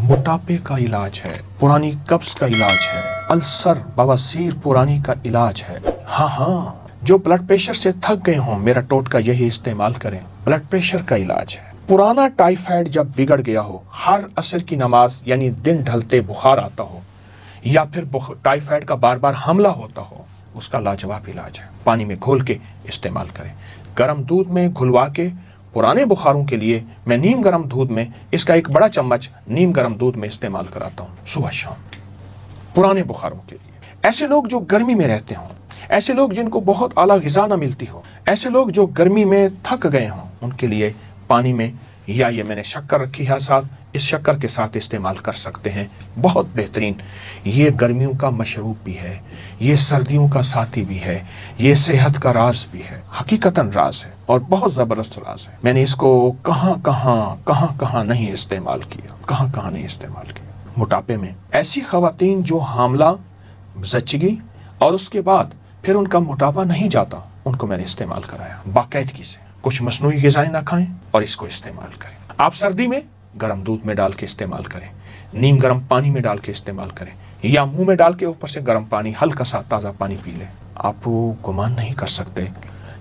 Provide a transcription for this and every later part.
मोटापे का इलाज है, पुरानी कब्ज का इलाज है, अल्सर बवासीर पुरानी का इलाज है। हाँ, जो ब्लड प्रेशर से थक गए हों, मेरा टोटका यही इस्तेमाल करें। ब्लड प्रेशर का इलाज है। पुराना टाइफाइड जब बिगड़ गया हो, हर असर की नमाज यानी दिन ढलते बुखार आता हो, या फिर टाइफाइड का बार बार हमला होता हो, उसका लाजवाब इलाज है। पानी में घोल के इस्तेमाल करें। गर्म दूध में घुलवा के पुराने बुखारों के लिए मैं नीम गर्म दूध में इसका एक बड़ा चम्मच नीम गर्म दूध में इस्तेमाल कराता हूँ सुबह शाम, पुराने बुखारों के लिए। ऐसे लोग जो गर्मी में रहते हों, ऐसे लोग जिनको बहुत आला ग़िज़ा न मिलती हो, ऐसे लोग जो गर्मी में थक गए हों, उनके लिए पानी में या ये मैंने शक्कर रखी है साथ, इस शक्कर के साथ इस्तेमाल कर सकते हैं। बहुत बेहतरीन। ये गर्मियों का मशरूब भी है, ये सर्दियों का साथी भी है, ये सेहत का राज भी है, हकीकतन राज है और बहुत ज़बरदस्त राज है। मैंने इसको कहाँ नहीं इस्तेमाल किया, कहाँ नहीं इस्तेमाल किया। मोटापे में ऐसी ख़वातीन जो हामला, ज़च्चगी और उसके बाद फिर उनका मोटापा नहीं जाता, उनको मैंने इस्तेमाल कराया बाकायदगी से। कुछ मसनूई ग़िज़ाएं ना खाएं और इसको इस्तेमाल करें। आप सर्दी में गर्म दूध में डाल के इस्तेमाल करें, नीम गर्म पानी में डाल के इस्तेमाल करें, या मुंह में डाल के ऊपर से गर्म पानी, हल्का सा ताज़ा पानी पी लें। आप गुमान नहीं कर सकते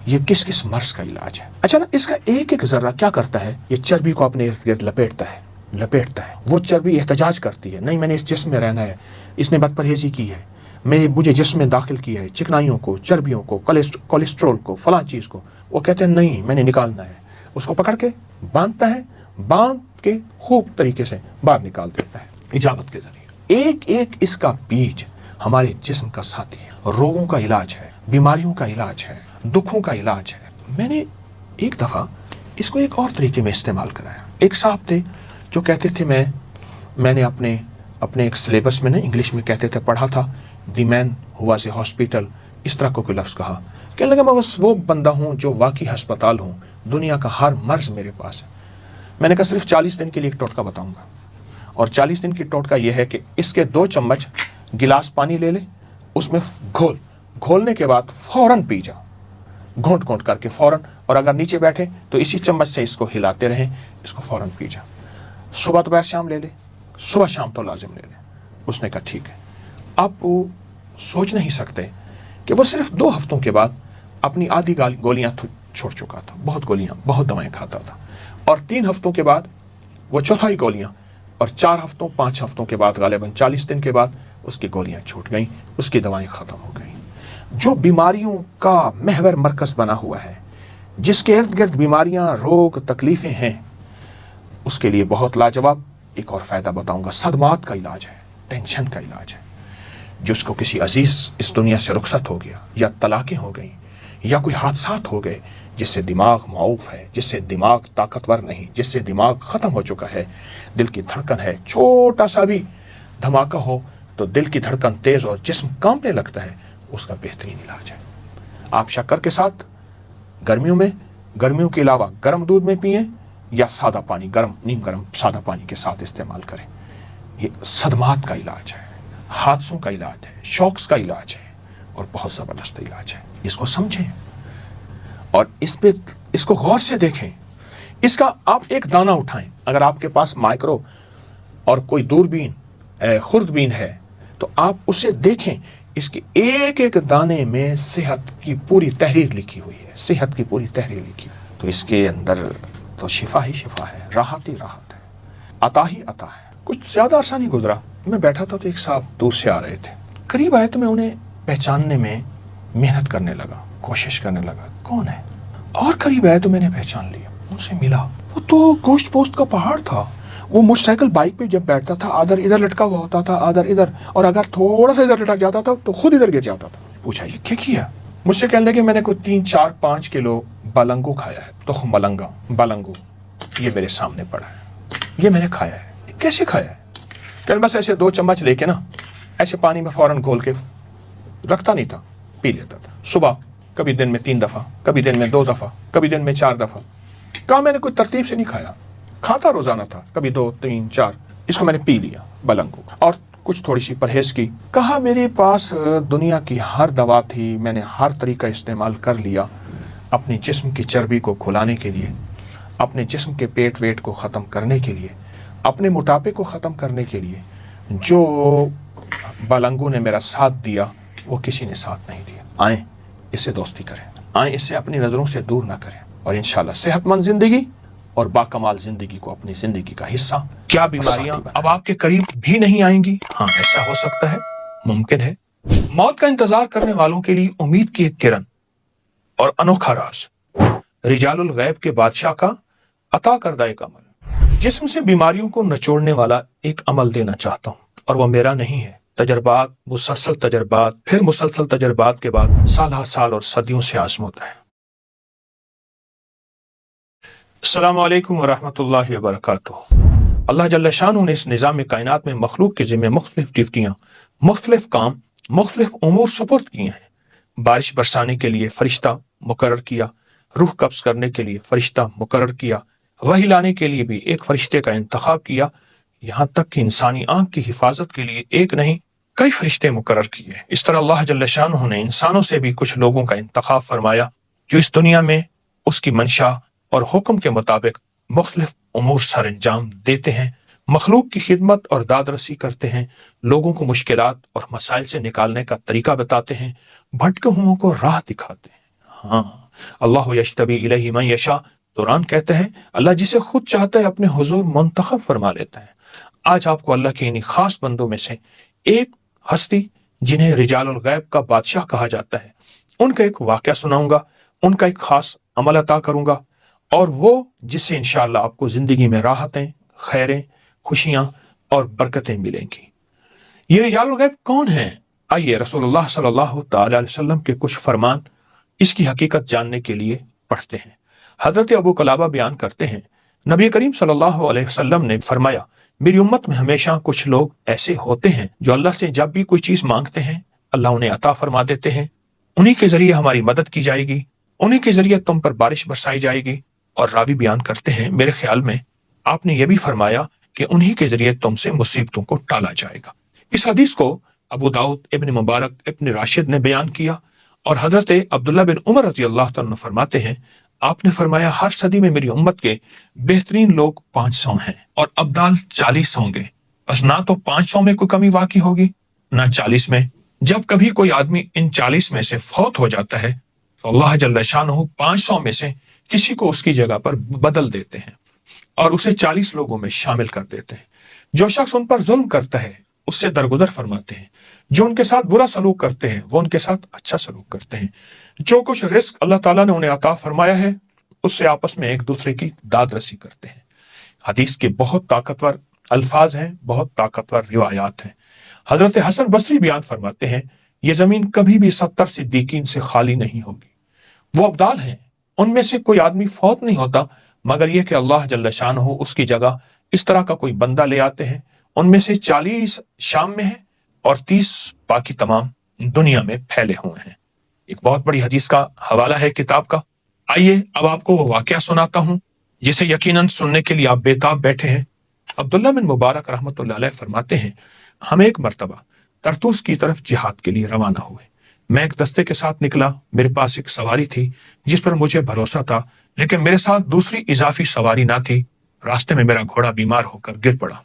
ये किस किस मर्ज का इलाज है। अच्छा ना, इसका एक एक ज़र्रा क्या करता है, ये चर्बी को अपने इर्द गिर्द लपेटता है। वो चर्बी एहतजाज करती है, नहीं मैंने इस जिस्म में रहना है, इसने बदपरहेज़ी की है, मुझे जिस्म में दाखिल किया है चिकनाइयों को, चर्बियों को, कोलेस्ट्रोल को, फलां चीज़ को। वो कहते हैं नहीं मैंने निकालना है। उसको पकड़ के बांधता है, बांध के खूब तरीके से बाहर निकाल देता है इजाबत के जरिए। एक एक इसका बीज हमारे जिस्म का साथी है, रोगों का इलाज है, बीमारियों का इलाज है, दुखों का इलाज है। मैंने एक दफ़ा इसको एक और तरीके में इस्तेमाल कराया। एक साहब थे जो कहते थे, मैंने अपने एक सिलेबस में ना इंग्लिश में कहते थे, पढ़ा था, the man who was a hospital, इस तरह को कोई लफ्ज़ कहा। कहने लगा मैं बस वो बंदा हूँ जो वाकई हस्पताल हूँ, दुनिया का हर मर्ज मेरे पास है। मैंने कहा सिर्फ 40 दिन के लिए एक टोटका बताऊंगा, और 40 दिन की टोटका यह है कि इसके 2 चम्मच गिलास पानी ले ले, उसमें घोलने के बाद फौरन पी जा, घोंट करके फौरन, और अगर नीचे बैठे तो इसी चम्मच से इसको हिलाते रहें, इसको फौरन पी जा। सुबह दोपहर शाम ले ले, सुबह शाम तो लाजिम ले ले। उसने कहा ठीक है। आप वो सोच नहीं सकते कि वो सिर्फ 2 हफ्तों के बाद अपनी आधी गोलियां छोड़ चुका था, बहुत दवाएं खाता था, और 3 हफ्तों के बाद वो चौथाई गोलियां, और 4 हफ्तों 5 हफ्तों के बाद गालिबन 40 दिन के बाद उसकी गोलियां छूट गईं, उसकी दवाएं ख़त्म हो गईं। जो बीमारियों का महवर मरकज़ बना हुआ है, जिसके इर्द गिर्द बीमारियां, रोग, तकलीफ़ें हैं, उसके लिए बहुत लाजवाब एक और फ़ायदा बताऊंगा। सदमात का इलाज है, टेंशन का इलाज है। जिसको किसी अजीज़ इस दुनिया से रुखसत हो गया, या तलाक़ें हो गई, या कोई हादसात हो गए जिससे दिमाग मऊफ है, जिससे दिमाग ताकतवर नहीं, जिससे दिमाग ख़त्म हो चुका है, दिल की धड़कन है, छोटा सा भी धमाका हो तो दिल की धड़कन तेज़ और जिस्म कांपने लगता है, उसका बेहतरीन इलाज है। आप शक्कर के साथ गर्मियों के अलावा गर्म दूध में पिएं, या सादा पानी, नीम गर्म सादा पानी के साथ इस्तेमाल करें। ये सदमात का इलाज है, हादसों का इलाज है, शॉक्स का इलाज है, और बहुत ज़बरदस्त इलाज है। इसको समझें और इसको गौर से देखें। इसका आप एक दाना उठाएं, अगर आपके पास माइक्रो और कोई दूरबीन, खुर्दबीन है, तो आप उसे देखें। इसके एक एक दाने में सेहत की पूरी तहरीर लिखी हुई है, सेहत की पूरी तहरीर लिखी। तो इसके अंदर तो शिफा ही शिफा है, राहत ही राहत है, अता ही अता है। कुछ ज़्यादा अरसा नहीं गुजरा, मैं बैठा था तो एक साहब दूर से आ रहे थे। करीब आए तो मैं उन्हें पहचानने में मेहनत करने लगा, कोशिश करने लगा कौन है, और करीब आए तो मैंने पहचान लिया, उनसे मिला। वो तो गोश्त पोस्ट का पहाड़ था। वो मोटरसाइकिल बाइक पे जब बैठता था, आदर इधर लटका हुआ होता था, आदर इधर, और अगर थोड़ा सा इधर लटक जाता था तो खुद इधर गिर जाता था। पूछा ये क्या किया? मुझसे कहने लगे मैंने कोई 3, 4, 5 किलो बालंगू खाया है। तो बालंगू ये मेरे सामने पड़ा है, ये मैंने खाया है। कैसे खाया है? कहने बस ऐसे 2 चम्मच लेके ना, ऐसे पानी में फौरन घोल के रखता नहीं था, पी लेता था। सुबह कभी दिन में 3 दफ़ा, कभी दिन में 2 दफ़ा, कभी दिन में 4 दफ़ा। कहा मैंने कोई तरतीब से नहीं खाया, खाता रोजाना था, कभी 2, 3, 4। इसको मैंने पी लिया बालंगू, और कुछ थोड़ी सी परहेज की। कहा मेरे पास दुनिया की हर दवा थी, मैंने हर तरीका इस्तेमाल कर लिया अपने जिस्म की चर्बी को खुलाने के लिए, अपने जिस्म के पेट वेट को ख़त्म करने के लिए, اپنے موٹاپے کو ختم کرنے کے لیے جو بالنگوں نے میرا ساتھ دیا وہ کسی نے ساتھ نہیں دیا. آئیں اس سے دوستی کریں, آئیں اس سے اپنی نظروں سے دور نہ کریں, اور انشاءاللہ صحت مند زندگی اور باکمال زندگی کو اپنی زندگی کا حصہ. کیا بیماریاں اب آپ کے قریب بھی نہیں آئیں گی؟ ہاں ایسا ہو سکتا ہے, ممکن ہے. موت کا انتظار کرنے والوں کے لیے امید کی ایک کرن اور انوکھا راز, رجال الغیب کے بادشاہ کا عطا کردہ ایک عمل. جسم سے بیماریوں کو نچوڑنے والا ایک عمل دینا چاہتا ہوں, اور وہ میرا نہیں ہے. تجربات, مسلسل تجربات, پھر مسلسل تجربات کے بعد سالہ سال اور صدیوں سے آزموتا ہے. السلام علیکم ورحمۃ اللہ وبرکاتہ. اللہ جل شانہ نے اس نظام کائنات میں مخلوق کے ذمہ مختلف ڈیوٹیاں, مختلف کام, مختلف امور سپرد کیے ہیں. بارش برسانے کے لیے فرشتہ مقرر کیا, روح قبض کرنے کے لیے فرشتہ مقرر کیا, وحی لانے کے لیے بھی ایک فرشتے کا انتخاب کیا, یہاں تک کہ انسانی آنکھ کی حفاظت کے لیے ایک نہیں کئی فرشتے مقرر کیے. اس طرح اللہ جل شانہ نے انسانوں سے بھی کچھ لوگوں کا انتخاب فرمایا جو اس دنیا میں اس کی منشا اور حکم کے مطابق مختلف امور سر انجام دیتے ہیں, مخلوق کی خدمت اور داد رسی کرتے ہیں, لوگوں کو مشکلات اور مسائل سے نکالنے کا طریقہ بتاتے ہیں, بھٹکے ہوئوں کو راہ دکھاتے ہیں. ہاں, اللہ یجتبی الیہ من یشاء, قرآن کہتے ہیں اللہ جسے خود چاہتا ہے اپنے حضور منتخب فرما لیتا ہے. آج آپ کو اللہ کے انہی خاص بندوں میں سے ایک ہستی جنہیں رجال الغیب کا بادشاہ کہا جاتا ہے, ان کا ایک واقعہ سناؤں گا, ان کا ایک خاص عمل عطا کروں گا, اور وہ جس سے انشاءاللہ آپ کو زندگی میں راحتیں, خیریں, خوشیاں اور برکتیں ملیں گی. یہ رجال الغیب کون ہیں؟ آئیے رسول اللہ صلی اللہ تعالی علیہ وسلم کے کچھ فرمان اس کی حقیقت جاننے کے لیے پڑھتے ہیں. حضرت ابو قلابہ بیان کرتے ہیں نبی کریم صلی اللہ علیہ وسلم نے فرمایا میری امت میں ہمیشہ کچھ لوگ ایسے ہوتے ہیں جو اللہ سے جب بھی کوئی چیز مانگتے ہیں اللہ انہیں عطا فرما دیتے ہیں. انہی کے ذریعے ہماری مدد کی جائے گی, انہی کے ذریعے تم پر بارش برسائی جائے گی. اور راوی بیان کرتے ہیں میرے خیال میں آپ نے یہ بھی فرمایا کہ انہی کے ذریعے تم سے مصیبتوں کو ٹالا جائے گا. اس حدیث کو ابو داؤد, ابن مبارک, ابن راشد نے بیان کیا, اور حضرت عبداللہ بن عمر رضی اللہ تعالیٰ فرماتے ہیں آپ نے فرمایا ہر صدی میں میری امت کے بہترین لوگ 500 ہیں اور ابدال 40 ہوں گے, بس نہ تو 500 میں کوئی کمی واقع ہوگی نہ 40 میں. جب کبھی کوئی آدمی ان 40 میں سے فوت ہو جاتا ہے تو اللہ جل شانہ 500 میں سے کسی کو اس کی جگہ پر بدل دیتے ہیں اور اسے 40 لوگوں میں شامل کر دیتے ہیں. جو شخص ان پر ظلم کرتا ہے اس سے درگزر فرماتے ہیں, جو ان کے ساتھ برا سلوک کرتے ہیں وہ ان کے ساتھ اچھا سلوک کرتے ہیں, جو کچھ رزق اللہ تعالیٰ نے انہیں عطا فرمایا ہے اس سے آپس میں ایک دوسرے کی داد رسی کرتے ہیں. حدیث کے بہت طاقتور الفاظ ہیں, بہت طاقتور روایات ہیں. حضرت حسن بصری بیان فرماتے ہیں یہ زمین کبھی بھی 70 صدیقین سے خالی نہیں ہوگی. وہ ابدال ہیں, ان میں سے کوئی آدمی فوت نہیں ہوتا مگر یہ کہ اللہ جل شانہ اس کی جگہ اس طرح کا کوئی بندہ لے آتے ہیں. ان میں سے 40 شام میں ہیں اور 30 باقی تمام دنیا میں پھیلے ہوئے ہیں. ایک بہت بڑی حدیث کا حوالہ ہے کتاب کا. آئیے اب آپ کو وہ واقعہ سناتا ہوں جسے یقیناً سننے کے لیے آپ بےتاب بیٹھے ہیں. عبداللہ بن مبارک رحمۃ اللہ علیہ فرماتے ہیں ہم ایک مرتبہ طرطوس کی طرف جہاد کے لیے روانہ ہوئے. میں ایک دستے کے ساتھ نکلا, میرے پاس ایک سواری تھی جس پر مجھے بھروسہ تھا, لیکن میرے ساتھ دوسری اضافی سواری نہ تھی. راستے میں میرا گھوڑا بیمار ہو کر گر پڑا.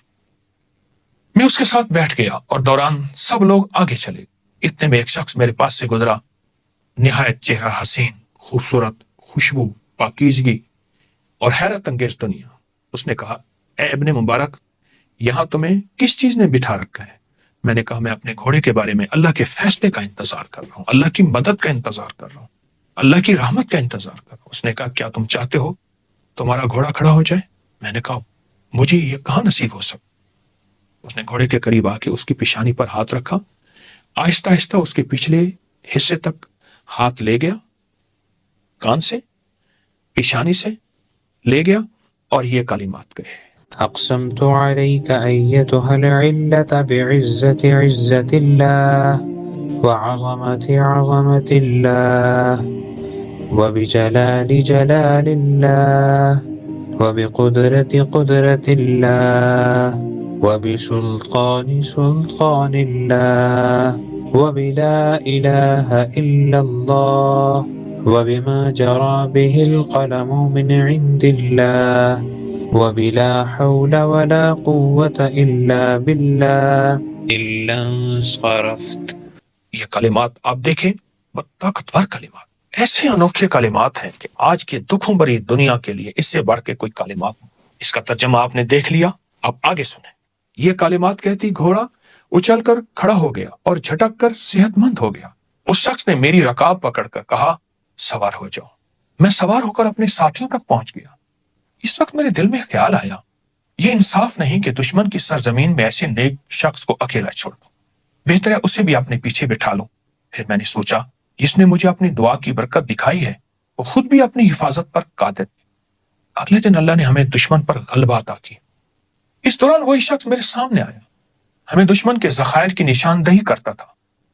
میں اس کے ساتھ بیٹھ گیا اور دوران سب لوگ آگے چلے. اتنے میں ایک شخص میرے پاس سے گزرا, نہایت چہرہ حسین, خوبصورت, خوشبو, پاکیزگی اور حیرت انگیز دنیا. اس نے کہا اے ابن مبارک یہاں تمہیں کس چیز نے بٹھا رکھا ہے؟ میں نے کہا میں اپنے گھوڑے کے بارے میں اللہ کے فیصلے کا انتظار کر رہا ہوں, اللہ کی مدد کا انتظار کر رہا ہوں, اللہ کی رحمت کا انتظار کر رہا ہوں. اس نے کہا کیا تم چاہتے ہو تمہارا گھوڑا کھڑا ہو جائے؟ میں نے کہا مجھے یہ کہاں نصیب ہو سکتا. اس نے گھوڑے کے قریب آ کے اس کی پیشانی پر ہاتھ رکھا, آہستہ آہستہ اس کے پچھلے حصے تک ہاتھ لے گیا, کان سے پیشانی سے لے گیا اور یہ کلمات کہے أقسمت عليك أيتها العلة بعزة عزة الله وعظمة عظمة الله وبجلال جلال الله وبقدرة قدرة الله وبسلطان سلطان الله وبلا إله إلا الله وبما جرى به القلم من عند الله وبلا حول ولا قوة إلا بالله إلا انصرفت. یہ کلمات آپ دیکھیں، طاقتور کلمات، ایسے انوکھے کلمات ہیں کہ آج کے دکھوں بری دنیا کے لیے اس سے بڑھ کے کوئی کلمات نہیں۔ اس کا ترجمہ آپ نے دیکھ لیا، اب آگے سنیں۔ یہ کلمات کہتی گھوڑا اچھل کر کھڑا ہو گیا اور جھٹک کر صحت مند ہو گیا۔ اس شخص نے میری رکاب پکڑ کر کہا سوار ہو جاؤ۔ میں سوار ہو کر اپنے ساتھیوں تک پہنچ گیا۔ اس وقت میرے دل میں خیال آیا، یہ انصاف نہیں کہ دشمن کی سرزمین میں ایسے نیک شخص کو اکیلا چھوڑ دوں، بہتر ہے اسے بھی اپنے پیچھے بٹھا لوں۔ پھر میں نے سوچا جس نے مجھے اپنی دعا کی برکت دکھائی ہے وہ خود بھی اپنی حفاظت پر قادر ہے۔ اگلے دن اللہ نے ہمیں دشمن پر غلبہ عطا کی۔ اس دوران وہی شخص میرے سامنے آیا، ہمیں دشمن کے ذخائر کی نشاندہی کرتا تھا،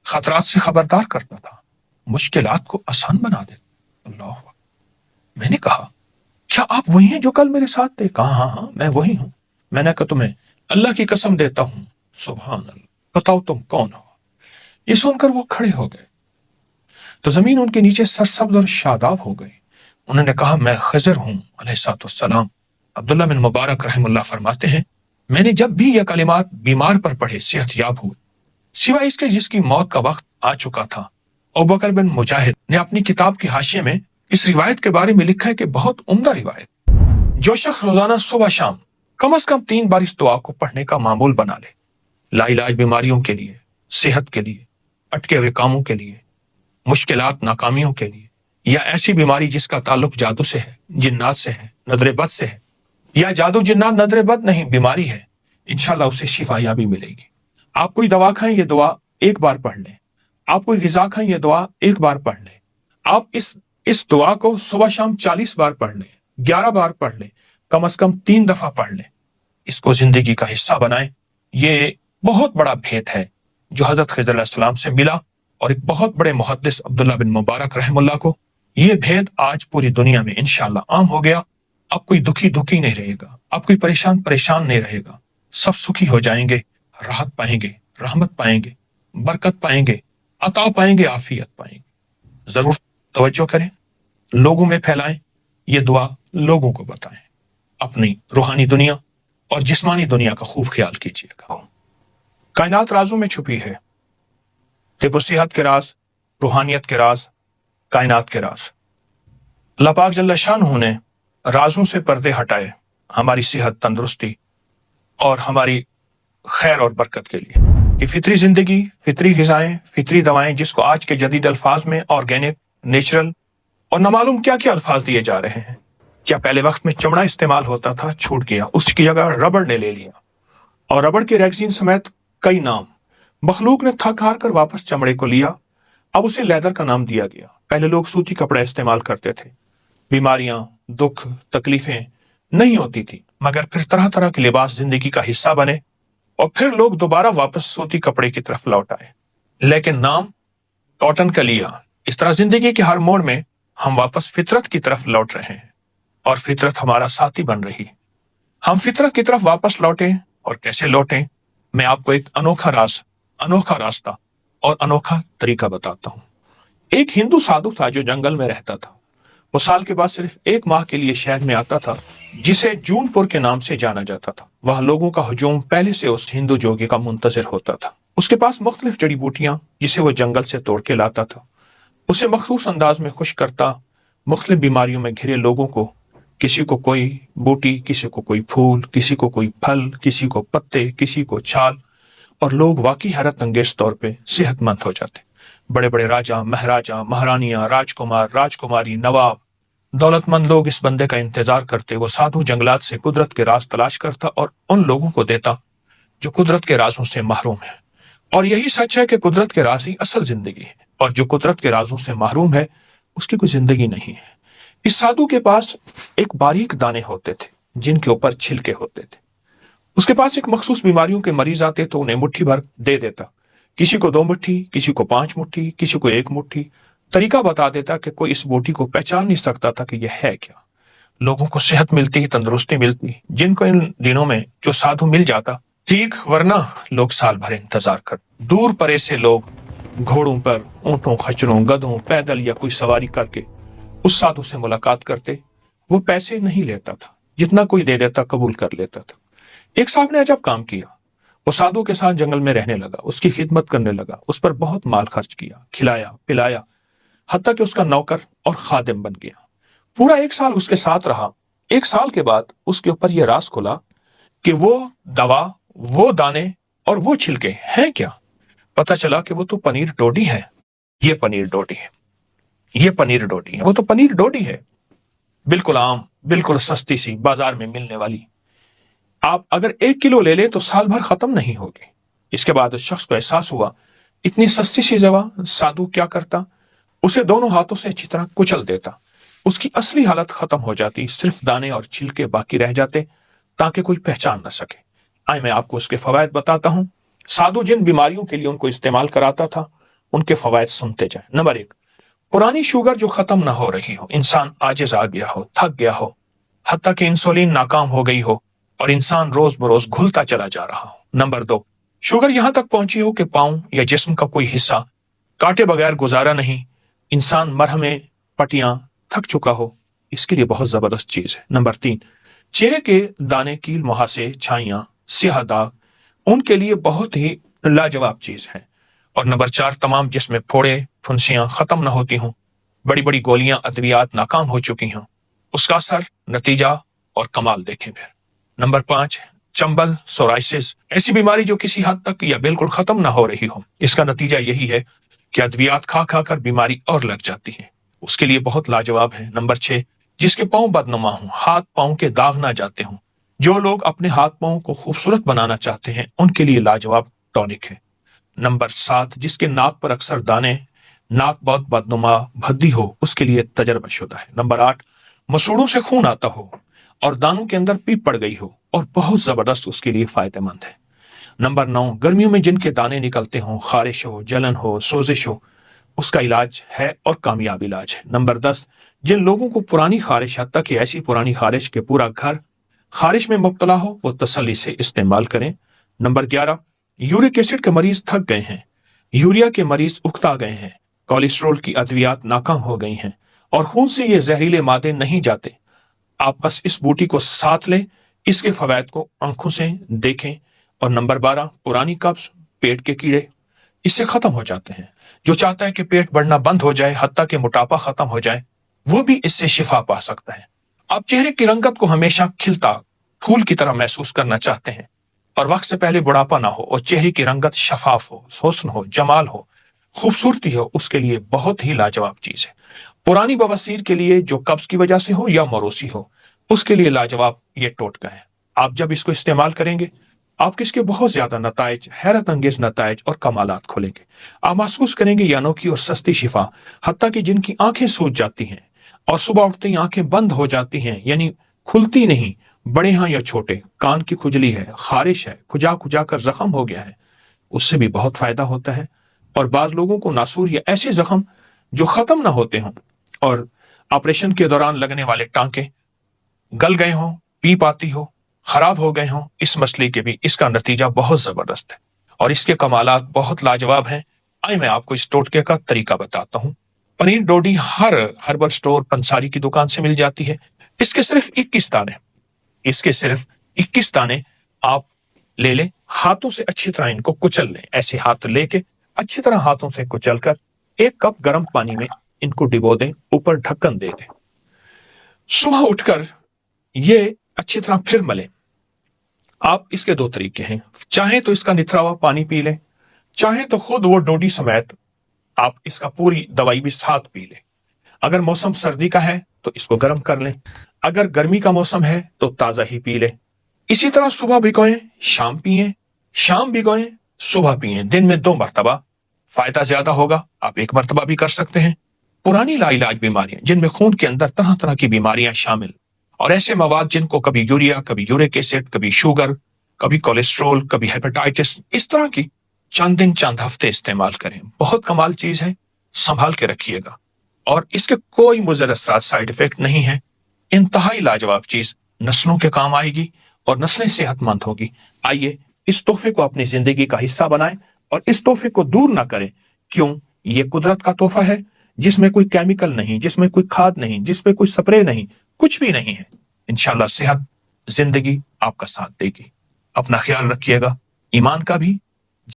خطرات سے خبردار کرتا تھا، مشکلات کو آسان بنا دیتا۔ اللہ اکبر۔ میں نے کہا کیا آپ وہی ہیں جو کل میرے ساتھ تھے؟ کہا ہاں میں وہی ہوں۔ میں نے کہا تمہیں اللہ کی قسم دیتا ہوں، سبحان اللہ، بتاؤ تم کون ہو؟ یہ سن کر وہ کھڑے ہو گئے تو زمین ان کے نیچے سرسبز اور شاداب ہو گئی۔ انہوں نے کہا میں خضر ہوں علیہ السلام۔ عبداللہ بن مبارک رحم اللہ فرماتے ہیں میں نے جب بھی یہ کلمات بیمار پر پڑھے صحت یاب ہوئے، سوائے اس کے جس کی موت کا وقت آ چکا تھا۔ ابوبکر بن مجاہد نے اپنی کتاب کی حاشیے میں اس روایت کے بارے میں لکھا ہے کہ بہت عمدہ روایت، جو شخص روزانہ صبح شام کم از کم 3 بار اس دعا کو پڑھنے کا معمول بنا لے، لا علاج بیماریوں کے لیے، صحت کے لیے، اٹکے ہوئے کاموں کے لیے، مشکلات ناکامیوں کے لیے، یا ایسی بیماری جس کا تعلق جادو سے ہے، جنات سے ہے، نظر بد سے ہے، یا جادو جنات نظر بد نہیں بیماری ہے، انشاءاللہ اسے شفا یابی ملے گی۔ آپ کوئی دوا کھائیں یہ دعا 1 بار پڑھ لیں، آپ کوئی غذا کھائیں یہ دعا 1 بار پڑھ لیں، آپ اس دعا کو صبح شام 40 بار پڑھ لیں، 11 بار پڑھ لیں، کم از کم 3 دفعہ پڑھ لیں، اس کو زندگی کا حصہ بنائیں۔ یہ بہت بڑا بھید ہے جو حضرت خضر علیہ السلام سے ملا، اور ایک بہت بڑے محدث عبداللہ بن مبارک رحم اللہ کو یہ بھید آج پوری دنیا میں انشاءاللہ عام ہو گیا۔ اب کوئی دکھی نہیں رہے گا، اب کوئی پریشان نہیں رہے گا، سب سکھی ہو جائیں گے، راحت پائیں گے، رحمت پائیں گے، برکت پائیں گے، عطا پائیں گے، عافیت پائیں گے۔ ضرور توجہ کریں، لوگوں میں پھیلائیں، یہ دعا لوگوں کو بتائیں، اپنی روحانی دنیا اور جسمانی دنیا کا خوب خیال کیجیے گا۔ کائنات رازوں میں چھپی ہے، طب و صحت کے راز، روحانیت کے راز، کائنات کے راز۔ اللہ پاک جل شانہ نے رازوں سے پردے ہٹائے ہماری صحت، تندرستی اور ہماری خیر اور برکت کے لیے، کہ فطری زندگی، فطری غذائیں، فطری دوائیں، جس کو آج کے جدید الفاظ میں آرگینک، نیچرل اور نہ معلوم کیا کیا الفاظ دیے جا رہے ہیں۔ کیا پہلے وقت میں چمڑا استعمال ہوتا تھا؟ چھوٹ گیا، اس کی جگہ ربڑ نے لے لیا، اور ربڑ کے ریگزین سمیت کئی نام مخلوق نے تھک ہار کر واپس چمڑے کو لیا، اب اسے لیدر کا نام دیا گیا۔ پہلے لوگ سوتی کپڑے استعمال کرتے تھے، بیماریاں، دکھ، تکلیفیں نہیں ہوتی تھی، مگر پھر طرح طرح کے لباس زندگی کا حصہ بنے اور پھر لوگ دوبارہ واپس سوتی کپڑے کی طرف لوٹ آئے، لیکن نام کاٹن کا لیا۔ اس طرح زندگی کے ہر موڑ میں ہم واپس فطرت کی طرف لوٹ رہے ہیں، اور فطرت ہمارا ساتھی بن رہی ہے۔ ہم فطرت کی طرف واپس لوٹیں، اور کیسے لوٹیں، میں آپ کو ایک انوکھا راستہ اور انوکھا طریقہ بتاتا ہوں۔ ایک ہندو سادھو تھا جو جنگل میں رہتا تھا۔ وہ سال کے بعد صرف 1 ماہ کے لیے شہر میں آتا تھا، جسے جون پور کے نام سے جانا جاتا تھا۔ وہاں لوگوں کا ہجوم پہلے سے اس ہندو جوگی کا منتظر ہوتا تھا۔ اس کے پاس مختلف جڑی بوٹیاں جسے وہ جنگل سے توڑ کے لاتا تھا، اسے مخصوص انداز میں خوش کرتا، مختلف بیماریوں میں گھرے لوگوں کو، کسی کو کوئی بوٹی، کسی کو کوئی پھول، کسی کو کوئی پھل، کسی کو پتے، کسی کو چھال، اور لوگ واقعی حیرت انگیز طور پہ صحت مند ہو جاتے۔ بڑے بڑے راجا، مہاراجا، مہارانیاں، راجکمار، راجکماری، نواب، دولت مند لوگ اس بندے کا انتظار کرتے۔ وہ سادھو جنگلات سے قدرت کے راز تلاش کرتا اور ان لوگوں کو دیتا جو قدرت کے رازوں سے محروم ہیں۔ اور یہی سچ ہے کہ قدرت کے راز ہی اصل زندگی ہے، اور جو قدرت کے رازوں سے محروم ہے اس کی کوئی زندگی نہیں ہے۔ اس سادھو کے پاس ایک باریک دانے ہوتے تھے جن کے اوپر چھلکے ہوتے تھے۔ اس کے پاس ایک مخصوص بیماریوں کے مریض آتے تو انہیں مٹھی بھر دے دیتا، کسی کو 2 مٹھی، کسی کو 5 مٹھی، کسی کو 1 مٹھی، طریقہ بتا دیتا کہ کوئی اس بوٹی کو پہچان نہیں سکتا تھا کہ یہ ہے کیا۔ لوگوں کو صحت ملتی، تندرستی ملتی، جن کو ان دنوں میں جو سادھو مل جاتا ٹھیک، ورنہ لوگ سال بھر انتظار کرتے۔ دور پرے سے لوگ گھوڑوں پر، اونٹوں، خچروں، گدھوں، پیدل یا کوئی سواری کر کے اس سادھو سے ملاقات کرتے۔ وہ پیسے نہیں لیتا تھا، जितना कोई दे देता कबूल कर लेता था। एक साहब ने अजब काम किया, वो साधु के साथ जंगल में रहने लगा, उसकी खिदमत करने लगा, उस पर बहुत माल खर्च किया, खिलाया पिलाया, हत्ता कि उसका नौकर और खादिम बन गया। पूरा 1 साल उसके साथ रहा। 1 साल के बाद उसके ऊपर यह राज खुला कि वो दवा, वो दाने और वो छिलके हैं क्या? पता चला कि वो तो पनीर डोडी है। ये पनीर डोडी है, ये पनीर डोडी है, वो तो पनीर डोडी है, बिल्कुल आम, बिल्कुल सस्ती सी, बाजार में मिलने वाली। आप अगर 1 किलो ले लें तो साल भर खत्म नहीं होगी। इसके बाद उस शख्स को एहसास हुआ, इतनी सस्ती सी दवा साधु क्या करता, उसे दोनों हाथों से अच्छी तरह कुचल देता, उसकी असली हालत खत्म हो जाती, सिर्फ दाने और छिलके बाकी रह जाते ताकि कोई पहचान न सके। आइए मैं आपको उसके फवायद बताता हूं। साधु जिन बीमारियों के लिए उनको इस्तेमाल कराता था, उनके फवायद सुनते जाए। नंबर 1, पुरानी शुगर जो खत्म ना हो रही हो, इंसान आजिज आ गया हो, थक गया हो, हत्ता कि इंसुलिन नाकाम हो गई हो और इंसान रोज बरोज घुलता चला जा रहा हो। नंबर 2, शुगर यहां तक पहुंची हो कि पांव या जिस्म का कोई हिस्सा काटे बगैर गुजारा नहीं, इंसान मरहमे पटियां थक चुका हो, इसके लिए बहुत जबरदस्त चीज है। नंबर 3, चेहरे के दाने, कील मुहासे, छाइयां, स्याह दाग, उनके लिए बहुत ही लाजवाब चीज है। और नंबर 4, तमाम जिसमें फोड़े फुंसियां खत्म न होती हों, बड़ी बड़ी गोलियां अद्वियात नाकाम हो चुकी हों, उसका असर, नतीजा और कमाल देखें फिर। नंबर 5, चंबल, सोराइसिस, ऐसी बीमारी जो किसी हद तक या बिल्कुल खत्म ना हो रही हो, इसका नतीजा यही है कि अद्वियात खा खा कर बीमारी और लग जाती है, उसके लिए बहुत लाजवाब है। नंबर 6, जिसके पांव बदनुमा हों, हाथ पांव के दाग ना जाते हों, जो लोग अपने हाथ पांव को खूबसूरत बनाना चाहते हैं, उनके लिए लाजवाब टॉनिक है। नंबर 7, जिसके नाक पर अक्सर दाने, नाक बहुत बदनुमा भद्दी हो, उसके लिए तजर्बा शुदा है। नंबर 8, मसूड़ों से खून आता हो और दानों के अंदर पीप पड़ गई हो और बहुत जबरदस्त, उसके लिए फायदेमंद है। नंबर 9, गर्मियों में जिनके दाने निकलते हों, खारिश हो, जलन हो, सोजिश हो, उसका इलाज है और कामयाब इलाज है। नंबर 10, जिन लोगों को पुरानी खारिश, हत्ता कि ऐसी पुरानी खारिश के पूरा घर खारिश में मुब्तला हो, वो तसल्ली से इस्तेमाल करें। नंबर 11, यूरिक एसिड के मरीज थक गए हैं, यूरिया के मरीज उकता गए हैं, कोलेस्ट्रोल की अद्वियात नाकाम हो गई हैं और खून से ये जहरीले मादे नहीं जाते, आप बस इस बूटी को साथ लें, इसके फवायद को आंखों से देखें। और नंबर 12, पुरानी कब्ज, पेट के कीड़े, इससे खत्म हो जाते हैं। जो चाहता है कि पेट बढ़ना बंद हो जाए, हत्ता कि मोटापा खत्म हो जाए, वो भी इससे शिफा पा सकता है। आप चेहरे की रंगत को हमेशा खिलता फूल की तरह महसूस करना चाहते हैं और वक्त से पहले बुढ़ापा ना हो और चेहरे की रंगत शफाफ हो, हुस्न हो, जमाल हो, खूबसूरती हो, उसके लिए बहुत ही लाजवाब चीज है। पुरानी बवासीर के लिए, जो कब्ज की वजह से हो या मरोसी हो, उसके लिए लाजवाब ये टोटका है। आप जब इसको इस्तेमाल करेंगे, आपके इसके बहुत ज्यादा नताइज, हैरत अंगेज नताइज और कमालात खोलेंगे। आप महसूस करेंगे ये अनोखी और सस्ती शिफा, हत्ता कि जिनकी आंखें सूज जाती हैं और सुबह उठते ही आंखें बंद हो जाती हैं, यानी खुलती नहीं, बड़े हैं या छोटे, कान की खुजली है, खारिश है, खुजा खुजा कर जख्म हो गया है, उससे भी बहुत फायदा होता है। और बाज लोगों को नासूर या ऐसे जख्म जो खत्म ना होते हों और ऑपरेशन के दौरान लगने वाले टांके गल गए हों, पीप आती हो, खराब हो गए हों, इस मसले के भी इसका नतीजा बहुत जबरदस्त है और इसके कमालात बहुत लाजवाब हैं। आइए मैं आपको इस टोटके का तरीका बताता हूं। पनीर डोडी हर हर्बल स्टोर, पंसारी की दुकान से मिल जाती है। इसके सिर्फ 21 दाने, इसके सिर्फ 21 दाने आप ले लें, हाथों से अच्छी तरह इनको कुचल लें। ऐसे हाथ लेके अच्छी तरह हाथों से कुचल कर 1 कप गर्म पानी में इनको डिबो दें, ऊपर ढक्कन दे दें। सुबह उठकर ये अच्छी तरह फिर मलें। आप इसके 2 तरीके हैं, चाहे तो इसका निथरा हुआ पानी पी लें, चाहे तो खुद वो डोडी समेत आप इसका पूरी दवाई भी साथ पी लें। अगर मौसम सर्दी का है तो इसको गर्म कर लें, अगर गर्मी का मौसम है तो ताजा ही पी लें। इसी तरह सुबह भिगोएं, शाम पिएं, शाम भिगोएं, सुबह पिएं, दिन में 2 मरतबा। फायदा ज्यादा होगा, आप 1 मरतबा भी कर सकते हैं। पुरानी लाइलाज बीमारियां, जिनमें खून के अंदर तरह तरह की बीमारियां शामिल और ऐसे मवाद जिनको कभी यूरिया, कभी यूरिक एसिड, कभी शुगर, कभी कोलेस्ट्रोल, कभी हेपेटाइटिस, इस तरह की चंद दिन चंद हफ्ते इस्तेमाल करें। बहुत कमाल चीज है, संभाल के रखिएगा और इसके कोई मुज़र असरात, साइड इफेक्ट नहीं है। इंतहाई लाजवाब चीज, नस्लों के काम आएगी और नस्लें सेहतमंद होगी। आइए इस तोहफे को अपनी जिंदगी का हिस्सा बनाएं और इस तोहफे को दूर ना करें। क्यों? ये कुदरत का तोहफा है जिसमें कोई केमिकल नहीं, जिसमें कोई खाद नहीं, जिसमें कोई स्प्रे नहीं, कुछ भी नहीं है। इंशाल्लाह सेहत زندگی آپ کا ساتھ دے گی۔ اپنا خیال رکھیے گا، ایمان کا بھی